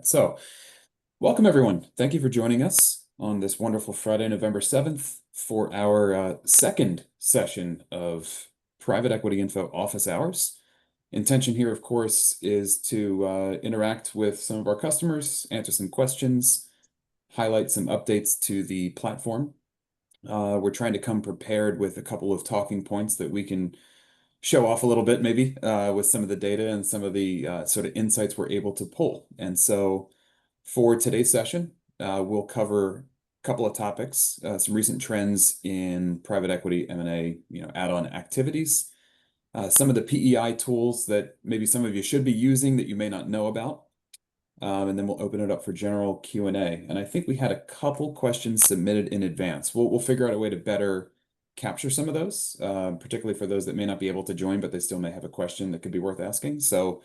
So, welcome everyone. Thank you for joining us on this wonderful Friday, November 7th, for our second session of Private Equity Info office hours. Intention here, of course, is to interact with some of our customers, answer some questions, highlight some updates to the platform. We're trying to come prepared with a couple of talking points that we can show off a little bit, maybe, with some of the data and some of the sort of insights we're able to pull. And so, for today's session, we'll cover a couple of topics, some recent trends in private equity M&A, add-on activities, some of the PEI tools that maybe some of you should be using that you may not know about, and then we'll open it up for general Q&A. And I think we had a couple questions submitted in advance. We'll figure out a way to better capture some of those, particularly for those that may not be able to join, but they still may have a question that could be worth asking. So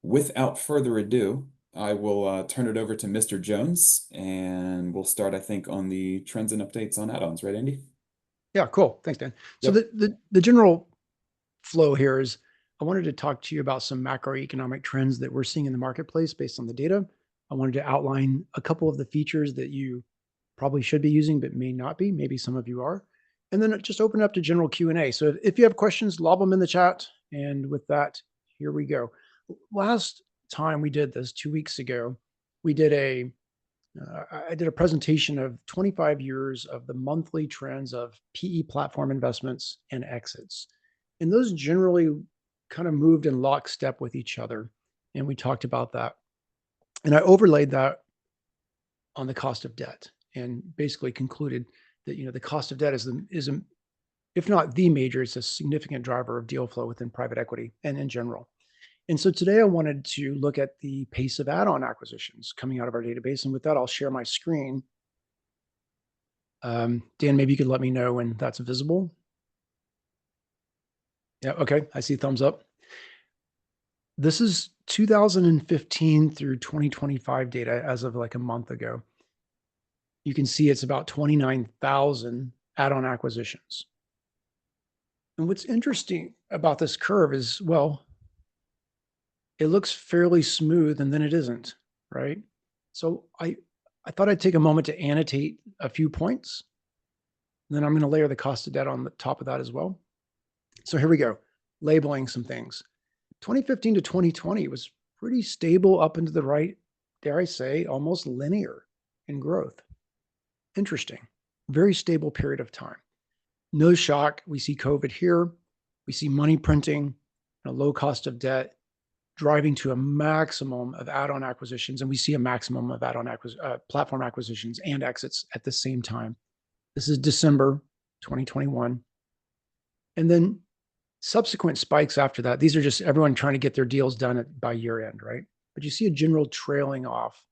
without further ado, I will turn it over to Mr. Jones, and we'll start, I think, on the trends and updates on add-ons, right, Andy? Yeah, cool. Thanks, Dan. So Yep. the general flow here is I wanted to talk to you about some macroeconomic trends that we're seeing in the marketplace based on the data. I wanted to outline a couple of the features that you probably should be using, but may not be. Maybe some of you are. And then just open up to general Q&A. So if you have questions, lob them in the chat. And with that, here we go. Last time we did this 2 weeks ago, we did I did a presentation of 25 years of the monthly trends of PE platform investments and exits. And those generally kind of moved in lockstep with each other. And we talked about that. And I overlaid that on the cost of debt and basically concluded that, the cost of debt is if not the major, it's a significant driver of deal flow within private equity and in general. And so today I wanted to look at the pace of add-on acquisitions coming out of our database. And with that, I'll share my screen. Dan, maybe you could let me know when that's visible. Yeah, okay, I see thumbs up. This is 2015 through 2025 data as of like a month ago. You can see it's about 29,000 add-on acquisitions. And what's interesting about this curve is, well, it looks fairly smooth and then it isn't, right? So I thought I'd take a moment to annotate a few points. And then I'm going to layer the cost of debt on the top of that as well. So here we go, labeling some things. 2015 to 2020 was pretty stable up into the right, dare I say, almost linear in growth. Interesting, very stable period of time. No shock, we see COVID here. We see money printing, a low cost of debt, driving to a maximum of add-on acquisitions, and we see a maximum of add-on platform acquisitions and exits at the same time. This is December 2021. And then subsequent spikes after that. These are just everyone trying to get their deals done by year end, right? But you see a general trailing off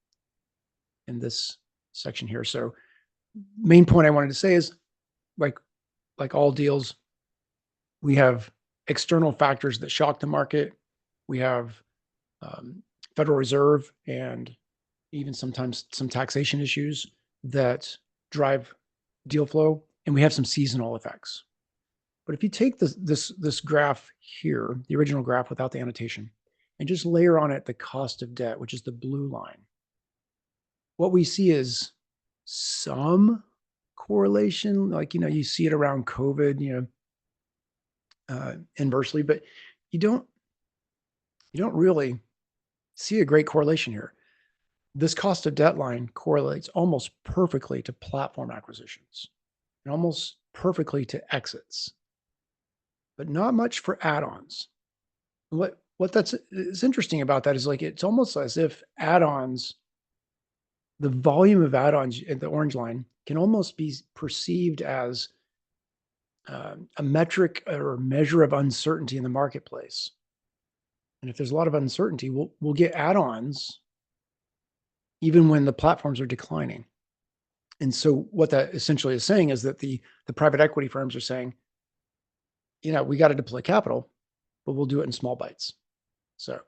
in this section here. So main point I wanted to say is, like all deals, we have external factors that shock the market. We have Federal Reserve and even sometimes some taxation issues that drive deal flow, and we have some seasonal effects. But if you take this graph here, the original graph without the annotation, and just layer on it the cost of debt, which is the blue line, what we see is some correlation, like, you see it around COVID, inversely, but you don't really see a great correlation here. This cost of debt line correlates almost perfectly to platform acquisitions and almost perfectly to exits, but not much for add-ons. What is interesting about that is, like, it's almost as if add-ons, the volume of add-ons in the orange line can almost be perceived as a metric or a measure of uncertainty in the marketplace. And if there's a lot of uncertainty, we'll get add-ons even when the platforms are declining. And so what that essentially is saying is that the private equity firms are saying, we got to deploy capital, but we'll do it in small bites. So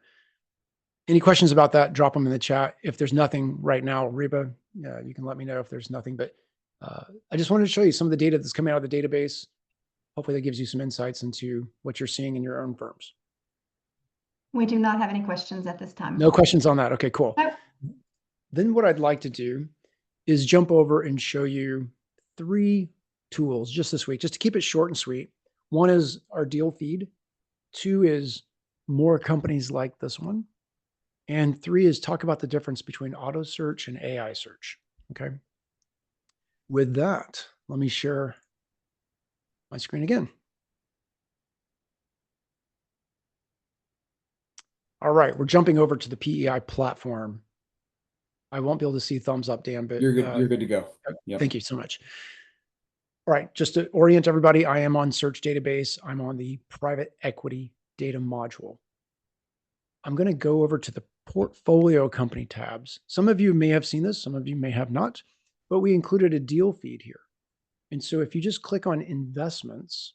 any questions about that, drop them in the chat. If there's nothing right now, Reba, you can let me know if there's nothing. But I just wanted to show you some of the data that's coming out of the database. Hopefully that gives you some insights into what you're seeing in your own firms. We do not have any questions at this time. No questions on that. Okay, cool. Nope. Then what I'd like to do is jump over and show you 3 tools just this week, just to keep it short and sweet. One is our deal feed. 2 is more companies like this one. And 3 is talk about the difference between auto search and AI search. Okay. With that, let me share my screen again. All right, we're jumping over to the PEI platform. I won't be able to see thumbs up, Dan, but You're good. You're good to go. Yep. thank you so much. All right, just to orient everybody, I am on Search Database. I'm on the Private Equity Data module. I'm going to go over to the Portfolio Company tabs. Some of you may have seen this, some of you may have not, but we included a deal feed here. And so if you just click on Investments,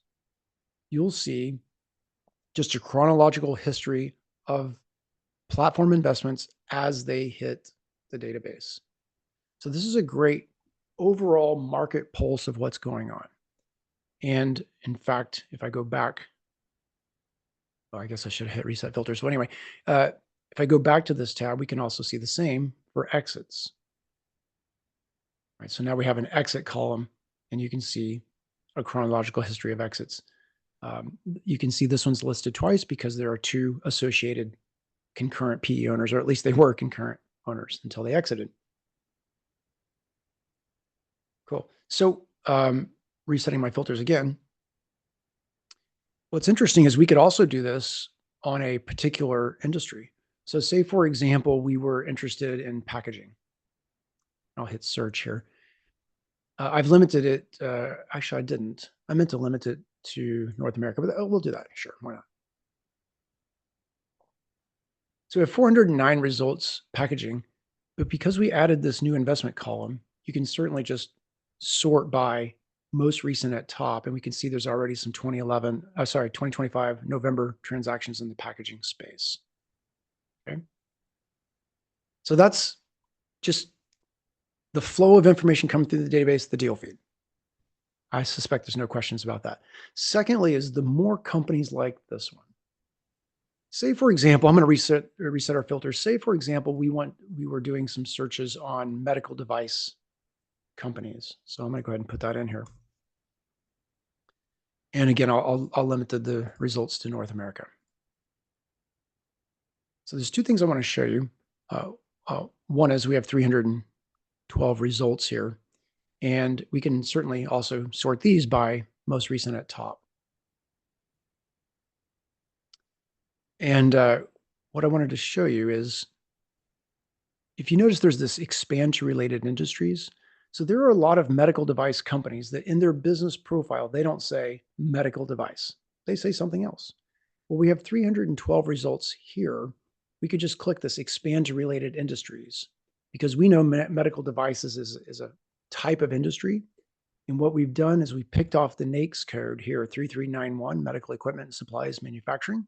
you'll see just a chronological history of platform investments as they hit the database. So this is a great overall market pulse of what's going on. And in fact, if I go back, well, I guess I should hit reset filters. So anyway, if I go back to this tab, we can also see the same for exits. Right, so now we have an exit column, and you can see a chronological history of exits. You can see this one's listed twice because there are 2 associated concurrent PE owners, or at least they were concurrent owners until they exited. Cool. So resetting my filters again. What's interesting is we could also do this on a particular industry. So say, for example, we were interested in packaging. I'll hit search here. I've limited it. Actually, I didn't. I meant to limit it to North America, but we'll do that. Sure. Why not? So we have 409 results packaging, but because we added this new investment column, you can certainly just sort by most recent at top, and we can see there's already some 2025 November transactions in the packaging space. Okay. So that's just the flow of information coming through the database, the deal feed. I suspect there's no questions about that. Secondly is the more companies like this one. Say, for example, I'm going to reset our filters. Say, for example, we were doing some searches on medical device companies. So I'm going to go ahead and put that in here. And again, I'll limit the results to North America. So there's 2 things I want to show you. One is we have 312 results here, and we can certainly also sort these by most recent at top. And what I wanted to show you is, if you notice, there's this expand to related industries. So there are a lot of medical device companies that in their business profile, they don't say medical device. They say something else. Well, we have 312 results here. We could just click this expand to related industries because we know medical devices is a type of industry. And what we've done is we picked off the NAICS code here, 3391, medical equipment and supplies manufacturing.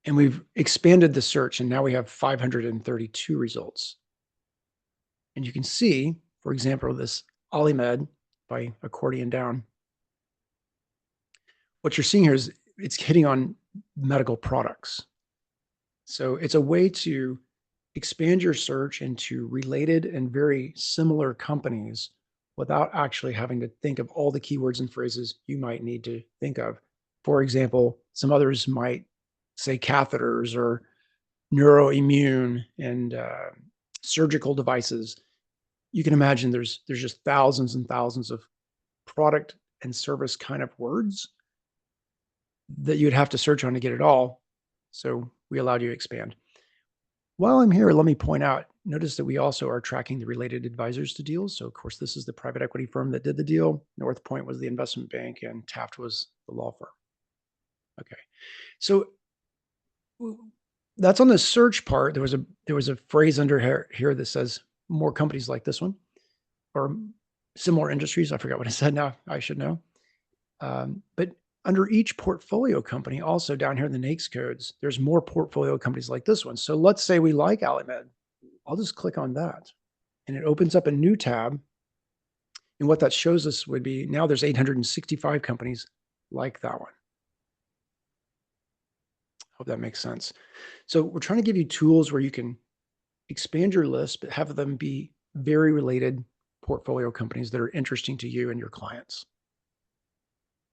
And we've expanded the search, and now we have 532 results. And you can see, for example, this Alimed by accordion down. What you're seeing here is it's hitting on medical products. So it's a way to expand your search into related and very similar companies without actually having to think of all the keywords and phrases you might need to think of. For example, some others might say catheters or neuroimmune and surgical devices. You can imagine there's just thousands and thousands of product and service kind of words that you'd have to search on to get it all. So we allowed you to expand. While I'm here, let me point out, notice that we also are tracking the related advisors to deals. So of course, this is the private equity firm that did the deal. North Point was the investment bank, and Taft was the law firm. Okay. So that's on the search part. There was a phrase under here that says more companies like this one, or similar industries. I forgot what I said now. I should know. But under each portfolio company, also down here in the NAICS codes, there's more portfolio companies like this one. So let's say we like Alimed. I'll just click on that, and it opens up a new tab. And what that shows us would be now there's 865 companies like that one. Hope that makes sense. So we're trying to give you tools where you can expand your list, but have them be very related portfolio companies that are interesting to you and your clients.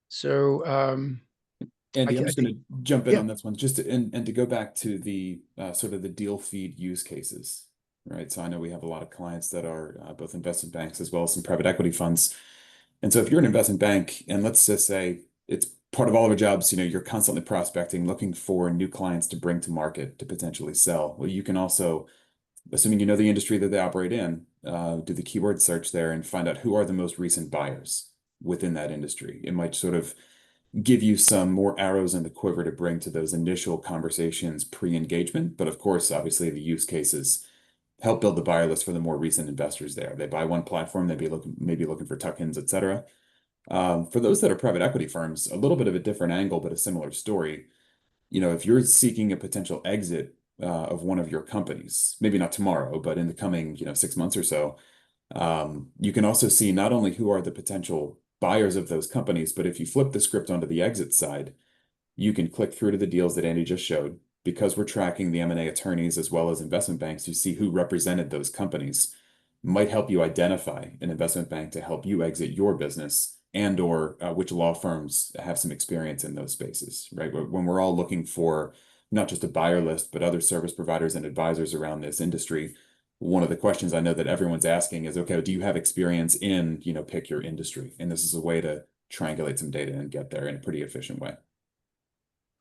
So Andy, I'm I just going think, to jump in yeah, on this one, just to, and to go back to the sort of the deal feed use cases, right? So I know we have a lot of clients that are both investment banks as well as some private equity funds. And so if you're an investment bank, and let's just say it's part of all of our jobs, you're constantly prospecting, looking for new clients to bring to market to potentially sell. Well, you can also, assuming you know the industry that they operate in, do the keyword search there and find out who are the most recent buyers within that industry. It might sort of give you some more arrows in the quiver to bring to those initial conversations pre-engagement. But of course, obviously, the use cases help build the buyer list for the more recent investors there. They buy one platform, they'd be maybe looking for tuck-ins, et cetera. For those that are private equity firms, a little bit of a different angle, but a similar story. If you're seeking a potential exit of one of your companies, maybe not tomorrow, but in the coming, 6 months or so, you can also see not only who are the potential buyers of those companies, but if you flip the script onto the exit side, you can click through to the deals that Andy just showed. Because we're tracking the M&A attorneys as well as investment banks, you see who represented those companies, might help you identify an investment bank to help you exit your business and/or which law firms have some experience in those spaces, right? When we're all looking for not just a buyer list, but other service providers and advisors around this industry, one of the questions I know that everyone's asking is, okay, do you have experience in, pick your industry? And this is a way to triangulate some data and get there in a pretty efficient way.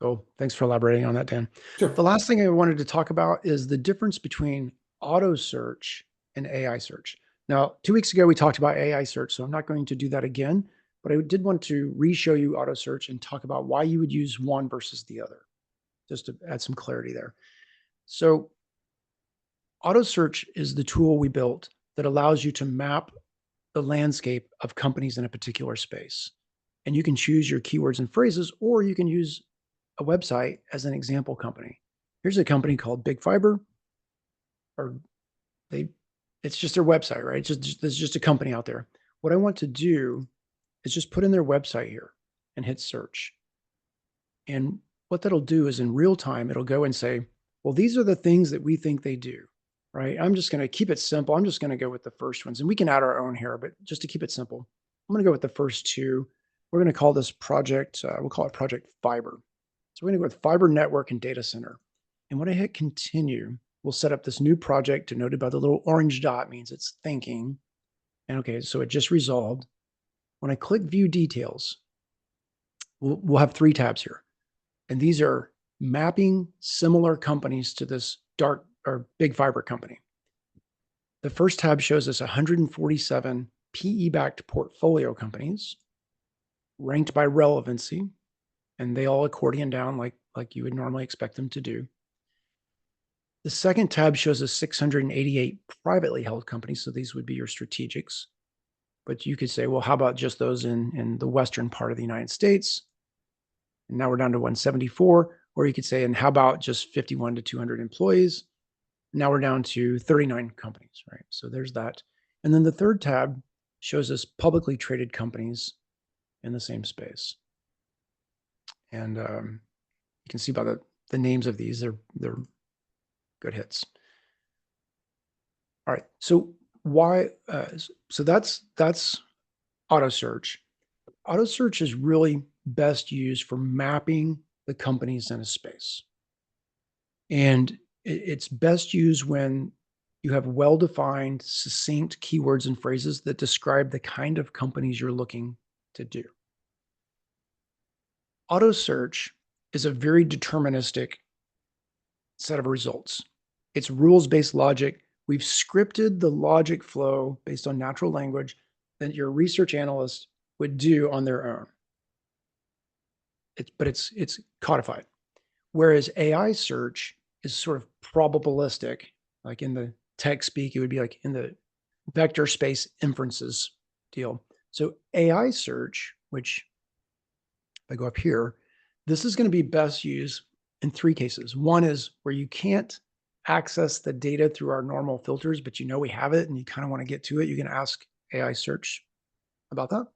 oh, thanks for elaborating on that, Dan. The Sure. last thing I wanted to talk about is the difference between auto search and AI search. Now, 2 weeks ago, we talked about AI search, so I'm not going to do that again, but I did want to re-show you auto search and talk about why you would use one versus the other, just to add some clarity there. So auto search is the tool we built that allows you to map the landscape of companies in a particular space. And you can choose your keywords and phrases, or you can use a website as an example company. Here's a company called Big Fiber, or they, it's just their website, right? There's just a company out there. What I want to do is just put in their website here and hit search. And what that'll do is in real time, it'll go and say, well, these are the things that we think they do, right? I'm just going to keep it simple. I'm just going to go with the first ones, and we can add our own here, but just to keep it simple, I'm going to go with the first two. We're going to call this project, we'll call it Project Fiber. So we're going to go with fiber network and data center. And when I hit continue, we'll set up this new project denoted by the little orange dot means it's thinking. And okay, so it just resolved. When I click view details, we'll have 3 tabs here. And these are mapping similar companies to this dark or big fiber company. The first tab shows us 147 PE-backed portfolio companies ranked by relevancy, and they all accordion down like you would normally expect them to do. The second tab shows us 688 privately held companies, so these would be your strategics. But you could say, well, how about just those in the western part of the United States? And now we're down to 174. Or you could say, and how about just 51 to 200 employees? Now we're down to 39 companies, right? So there's that. And then the third tab shows us publicly traded companies in the same space. And you can see by the names of these, they're good hits. All right. So why? So that's auto search. Auto search is really best used for mapping the companies in a space. And it's best used when you have well-defined, succinct keywords and phrases that describe the kind of companies you're looking to do. Auto search is a very deterministic set of results. It's rules-based logic. We've scripted the logic flow based on natural language that your research analyst would do on their own. But it's codified. Whereas AI search is sort of probabilistic, like in the tech speak, it would be like in the vector space inferences deal. So AI search, which if I go up here, this is going to be best used in 3 cases. One is where you can't access the data through our normal filters, but you know we have it and you kind of want to get to it. You can ask AI search about that.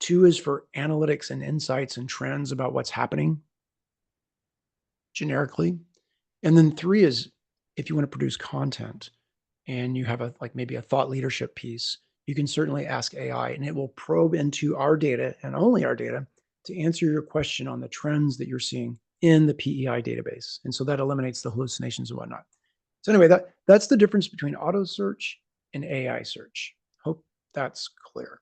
2 is for analytics and insights and trends about what's happening generically. And then 3 is if you want to produce content and you have maybe a thought leadership piece, you can certainly ask AI and it will probe into our data and only our data to answer your question on the trends that you're seeing in the PEI database. And so that eliminates the hallucinations and whatnot. So anyway, that's the difference between auto search and AI search. Hope that's clear.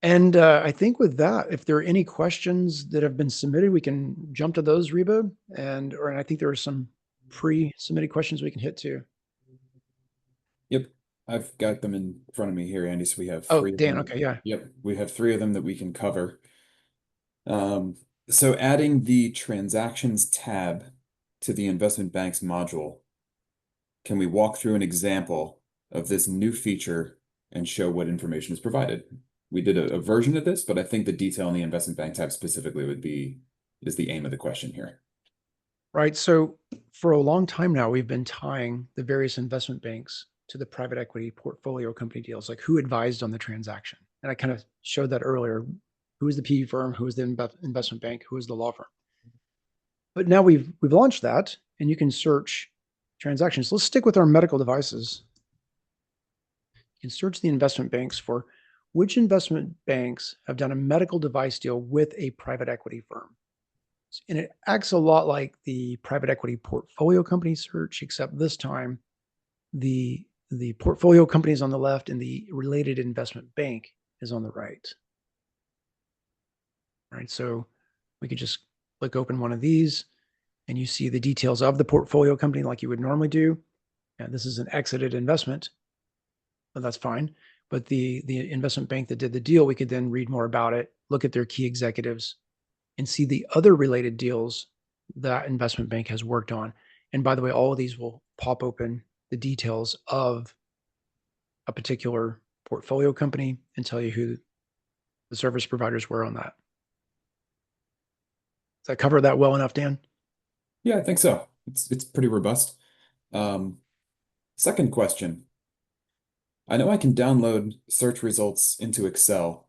And I think with that, if there are any questions that have been submitted, we can jump to those, Reba. And I think there are some pre-submitted questions we can hit too. Yep, I've got them in front of me here, Andy. So we have Oh, three of Dan, them. okay, yeah. Yep, we have three of them that we can cover. So adding the transactions tab to the investment banks module, can we walk through an example of this new feature and show what information is provided? We did a version of this, but I think the detail in the investment bank tab specifically is the aim of the question here. Right. So for a long time now, we've been tying the various investment banks to the private equity portfolio company deals, like who advised on the transaction. And I kind of showed that earlier. Who is the PE firm? Who is the investment bank? Who is the law firm? But now we've launched that, and you can search transactions. Let's stick with our medical devices. You can search the investment banks for which investment banks have done a medical device deal with a private equity firm. And it acts a lot like the private equity portfolio company search, except this time the portfolio company is on the left and the related investment bank is on the right. Right. So we could just click open one of these and you see the details of the portfolio company like you would normally do. And this is an exited investment, but that's fine. But the investment bank that did the deal, we could then read more about it, look at their key executives, and see the other related deals that investment bank has worked on. And by the way, all of these will pop open the details of a particular portfolio company and tell you who the service providers were on that. Does that cover that well enough, Dan? Yeah, I think so. It's pretty robust. Second question. I know I can download search results into Excel,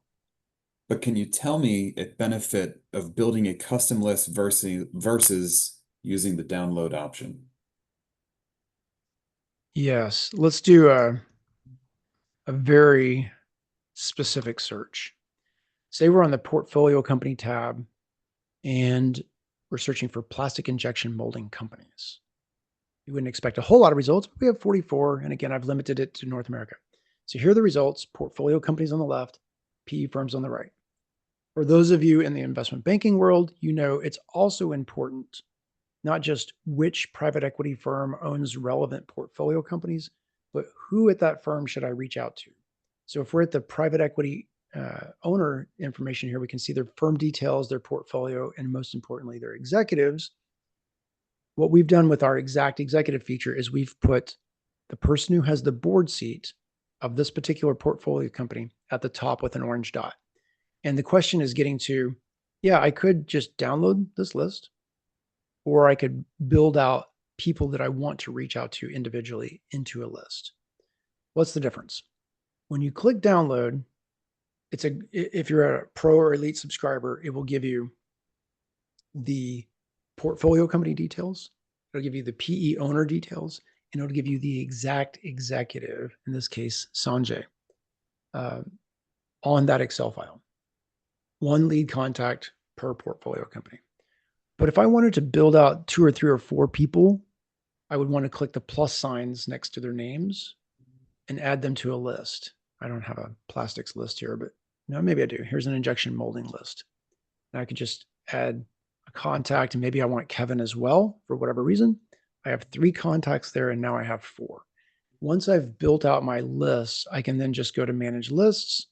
but can you tell me a benefit of building a custom list versus using the download option? Yes. Let's do a very specific search. Say we're on the portfolio company tab and we're searching for plastic injection molding companies. You wouldn't expect a whole lot of results, but we have 44. And again, I've limited it to North America. So here are the results: portfolio companies on the left, PE firms on the right. For those of you in the investment banking world, you know it's also important not just which private equity firm owns relevant portfolio companies, but who at that firm should I reach out to? So if we're at the private equity owner information here, we can see their firm details, their portfolio, and most importantly, their executives. What we've done with our exact executive feature is we've put the person who has the board seat of this particular portfolio company at the top with an orange dot. And the question is getting to, yeah, I could just download this list, or I could build out people that I want to reach out to individually into a list. What's the difference? When you click download, if you're a pro or elite subscriber, it will give you the portfolio company details. It'll give you the PE owner details, and it'll give you the exact executive, in this case, Sanjay, on that Excel file. One lead contact per portfolio company. But if I wanted to build out 2 or 3 or 4 people, I would want to click the plus signs next to their names and add them to a list. I don't have a plastics list here, but no, maybe I do. Here's an injection molding list. And I could just add a contact, and maybe I want Kevin as well for whatever reason. I have 3 contacts there, and now I have 4. Once I've built out my lists, I can then just go to manage lists.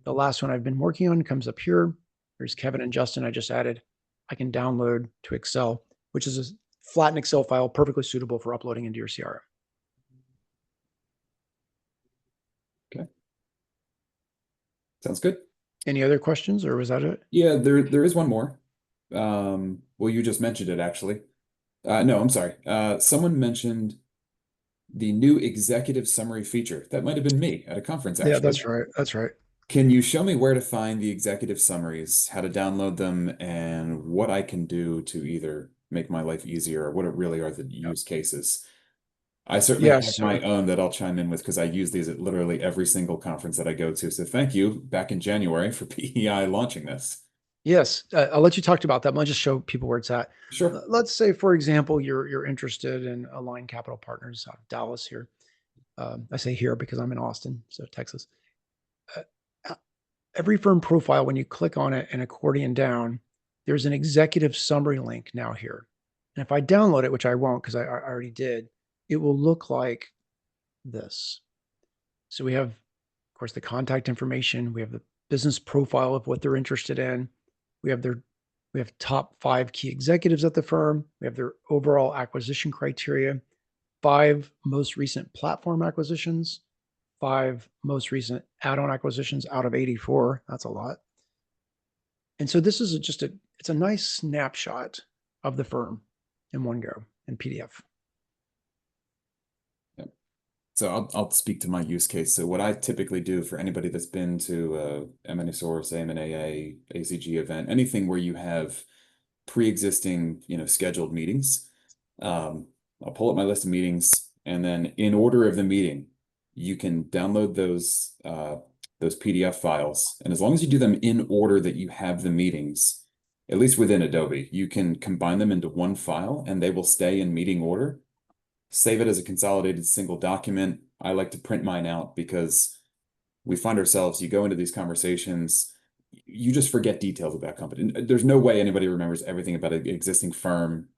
The last one I've been working on comes up here. There's Kevin and Justin I just added. I can download to Excel, which is a flattened Excel file, perfectly suitable for uploading into your CRM. Okay. Sounds good. Any other questions, or was that it? Yeah, there is one more. Well, you just mentioned it actually. No, I'm sorry. Someone mentioned the new executive summary feature. That might have been me at a conference, Yeah, actually. that's right. That's right. Can you show me where to find the executive summaries, how to download them, and what I can do to either make my life easier, or what it really are the use cases. I certainly Yeah. have my own that I'll chime in with because I use these at literally every single conference that I go to. So thank you back in January for PEI launching this. Yes, I'll let you talk about that. I'll just show people where it's at. Sure. Let's say, for example, you're interested in Align Capital Partners out of Dallas here. I say here because I'm in Austin, so Texas. Uh, uh, every firm profile, when you click on it and accordion down, there's an executive summary link now here. And if I download it, which I won't because I already did, it will look like this. So we have, of course, the contact information. We have the business profile of what they're interested in. We have we have top 5 key executives at the firm. We have their overall acquisition criteria, 5 most recent platform acquisitions, 5 most recent add-on acquisitions out of 84. That's a lot. And so this is it's a nice snapshot of the firm in one go in PDF. So I'll speak to my use case. So what I typically do for anybody that's been to M&A Source, AMA, ACG event, anything where you have pre-existing, scheduled meetings, I'll pull up my list of meetings, and then in order of the meeting, you can download those PDF files, and as long as you do them in order that you have the meetings, at least within Adobe, you can combine them into one file, and they will stay in meeting order. Save it as a consolidated single document. I like to print mine out because we find ourselves, you go into these conversations, you just forget details about company. There's no way anybody remembers everything about an existing firm,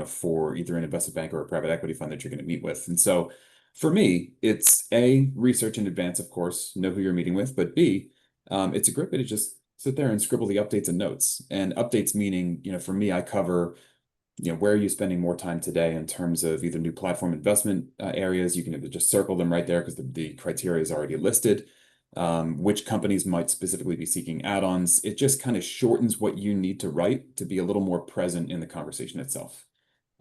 for either an investment bank or a private equity fund that you're going to meet with. And so for me, it's A, research in advance, of course, know who you're meeting with, but B, it's a great way to just sit there and scribble the updates and notes. And updates meaning, for me, I cover where are you spending more time today in terms of either new platform investment areas? You can either just circle them right there because the criteria is already listed. Which companies might specifically be seeking add-ons. It just kind of shortens what you need to write to be a little more present in the conversation itself.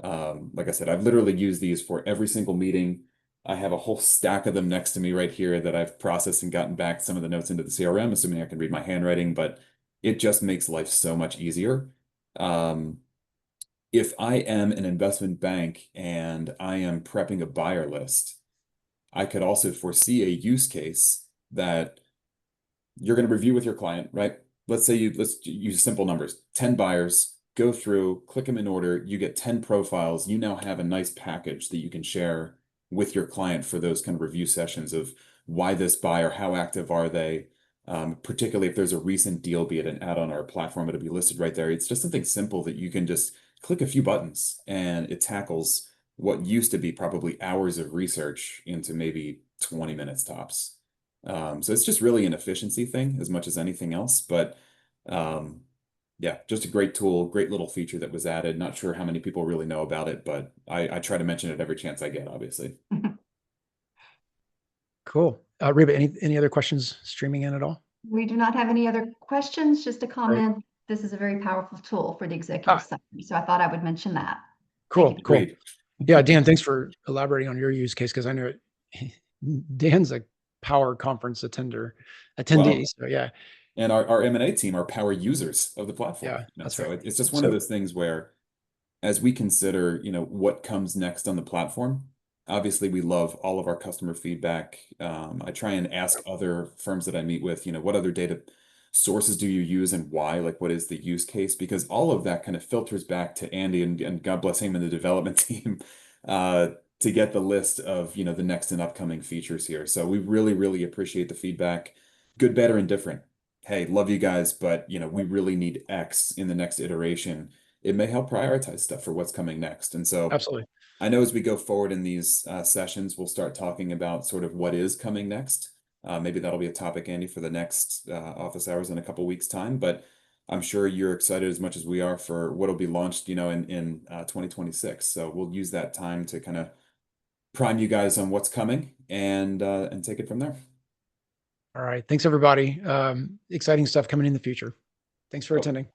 Like I said, I've literally used these for every single meeting. I have a whole stack of them next to me right here that I've processed and gotten back some of the notes into the CRM, assuming I can read my handwriting, but it just makes life so much easier. If I am an investment bank and I am prepping a buyer list, I could also foresee a use case that you're going to review with your client, right? Let's use simple numbers. 10 buyers, go through, click them in order, you get 10 profiles. You now have a nice package that you can share with your client for those kind of review sessions of why this buyer, how active are they? Particularly if there's a recent deal, be it an add-on or a platform, it'll be listed right there. It's just something simple that you can just click a few buttons and it tackles what used to be probably hours of research into maybe 20 minutes tops. So it's just really an efficiency thing as much as anything else. But yeah, just a great tool, great little feature that was added. Not sure how many people really know about it, but I try to mention it every chance I get, obviously. Cool. Reba, any other questions streaming in at all? We do not have any other questions, just a Right. comment. This is a very powerful tool for the executive Ah, summary, so I thought I would mention that. cool, Thank you. cool. Great. Yeah, Dan, thanks for elaborating on your use case because I know it, Dan's a power conference attendee. Well, So yeah, and our M&A team are power users of the platform. yeah, that's So right. it's just one of So those things where as we consider, what comes next on the platform, obviously we love all of our customer feedback. I try and ask other firms that I meet with, what other data sources do you use and why? Like, what is the use case? Because all of that kind of filters back to Andy and God bless him and the development team to get the list of, the next and upcoming features here. So we really, really appreciate the feedback, good, better, and different. Hey, love you guys, but we really need X in the next iteration. It may help prioritize stuff for what's coming next. And so absolutely. I know as we go forward in these sessions, we'll start talking about sort of what is coming next. Maybe that'll be a topic, Andy, for the next office hours in a couple weeks' time. But I'm sure you're excited as much as we are for what'll be launched, in 2026. So we'll use that time to kind of prime you guys on what's coming and take it from there. All right. Thanks everybody. Exciting stuff coming in the future. Thanks for Cool. attending.